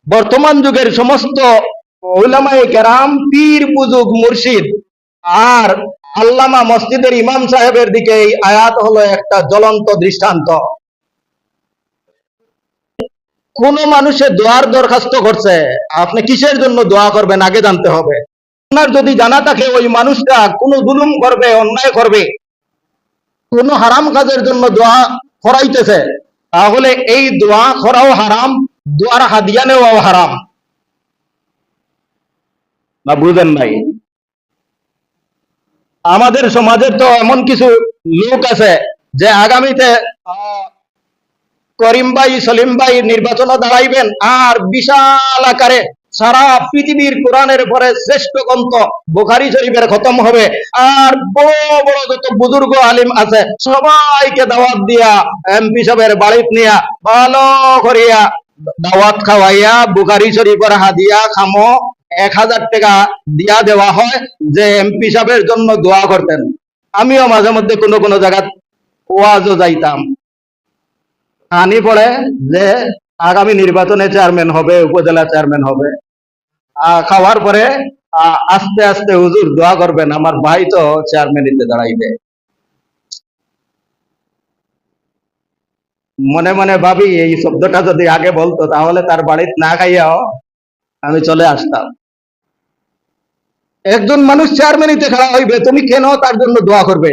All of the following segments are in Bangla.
বর্তমান যুগের সমস্ত উলামায়ে কেরাম, পীর বুজুর্গ, মুর্শিদ আর আল্লামা মসজিদের ইমাম সাহেবের দিকে এই আয়াত হলো একটা জ্বলন্ত দৃষ্টান্ত। কোন মানুষে দোয়ার দরখাস্ত করছে, আপনি কিসের জন্য দোয়া করবেন আগে জানতে হবে। আপনার যদি জানা থাকে ওই মানুষটা কোন জুলুম করবে, অন্যায় করবে, কোন হারাম কাজের জন্য দোয়া করাইতেছে, তাহলে এই দোয়া করাও হারাম, দোয়ার হাদিয়া নেওয়াও হারাম। না বুঝেন নাই? আমাদের সমাজের তো এমন কিছু লোক আছে যে আগামীতে করিম ভাই, সলিম ভাই নির্বাচনে দাঁড়াইবেন আর বিশাল আকারে সারা পৃথিবীর কোরআনের পরে শ্রেষ্ঠ গ্রন্থ বুখারী শরীফের খতম হবে, আর বড় বড় যত বুজুর্গ আলিম আছে সবাইকে দাওয়াত দিয়া এমপি সাহেবের বাড়িতে নিয়া ভালো করিয়া দাওয়াত খাওয়াইয়া বুখারী শরীফের হাদিয়া খামো 1000 টাকা দিয়া দেওয়া হয় যে এমপি সাহেবের জন্য দোয়া করতেন। আমিও মাঝে মধ্যে কোনো কোনো জায়গা ওয়াজও যাইতাম। আনি পড়ে যে আগামী নির্বাচনে চেয়ারম্যান হবে, উপজেলা চেয়ারম্যান হবে। খাওয়ার পরে আস্তে আস্তে হুজুর দোয়া করবেন আমার ভাই তো চেয়ারম্যানিতে দাঁড়াইবে। মনে মনে ভাবি এই শব্দটা যদি আগে বলতো তাহলে তার বাড়িতে না খাইয়াও আমি চলে আসতাম। একজন মানুষ চেয়ারম্যানিতে খাড়া হইবে, তুমি কেন তার জন্য দোয়া করবে?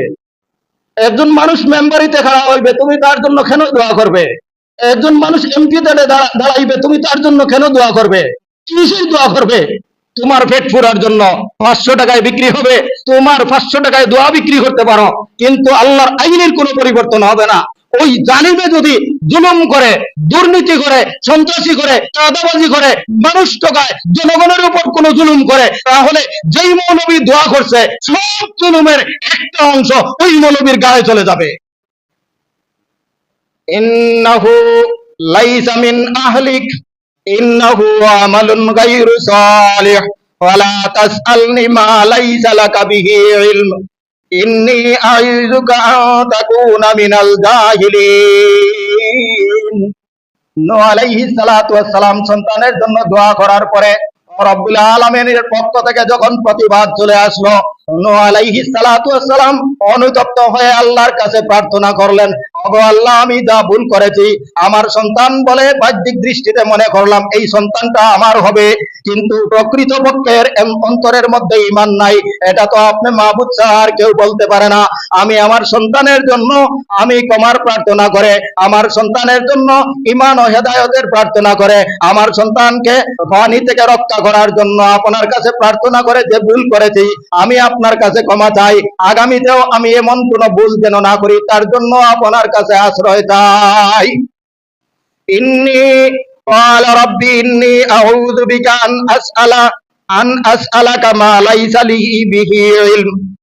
একজন মানুষ মেম্বারিতে খাড়া হইবে, তুমি তার জন্য কেন দোয়া করবে? একজন মানুষ এমপি দাঁড়াইবে, তুমি তার জন্য কেন দোয়া করবে? কিসের দোয়া করবে? তোমার পেট পুরার জন্য 500 টাকায় বিক্রি হবে, তোমার 500 টাকায় দোয়া বিক্রি করতে পারো, কিন্তু আল্লাহর আইনের কোনো পরিবর্তন হবে না। ওই জালিমে যদি জুলুম করে, দুর্নীতি করে, সন্ত্রাসী করে, চাঁদাবাজি করে, মানুষ ঠকায়, জনগণের উপর কোনো জুলুম করে, তাহলে যেই মৌলবী দোয়া করছে সব জুলুমের একটা অংশ ওই মৌলবীর গায়ে চলে যাবে। ইন্নাহু লাইসা মিন আহলিক ইন্নাহু আমালুন গায়রু সালিহ ওয়ালা তাসআলনি মা লাইসা লাকা বিহি ইলম ইন্নী আইযুকা আন তাকুনা মিনাল জাহিলিন। নূহ আলাইহিস সালাতু ওয়াস সালাম সন্তানের জন্য দোয়া করার পরে রব্বুল আলামিনের পক্ষ থেকে যখন প্রতিবাদ চলে আসলো, নূহ আলাইহিস সালাতু ওয়াস সালাম অনুতপ্ত হয়ে আল্লাহর কাছে প্রার্থনা করলেন, ওগো আল্লাহ, আমি যা ভুল করেছি, আমার সন্তান বলে বাহ্যিক দৃষ্টিতে মনে করলাম এই সন্তানটা আমার হবে, কিন্তু প্রকৃতপক্ষের অন্তরের মধ্যে ঈমান নাই, এটা তো আপনি মাবুদ ছাড়া আর কেউ বলতে পারে না। আমি আমার সন্তানের জন্য আমি ক্ষমার প্রার্থনা করে, আমার সন্তানের জন্য ঈমান ও হেদায়েতের প্রার্থনা করে, আমার সন্তানকে পানি থেকে রক্ষা করার জন্য আপনার কাছে প্রার্থনা করে যে ভুল করেছি আমি আপনার কাছে ক্ষমা চাই, আগামীতেও আমি এমন কোনো ভুল যেন না করি তার জন্য আপনার কাছে আশ্রয় চাই। ইন্নী ক্বালা রাব্বি ইন্নী আউযু বিকা আন আসআলাকা মা লাইসা লি বিহি ইলম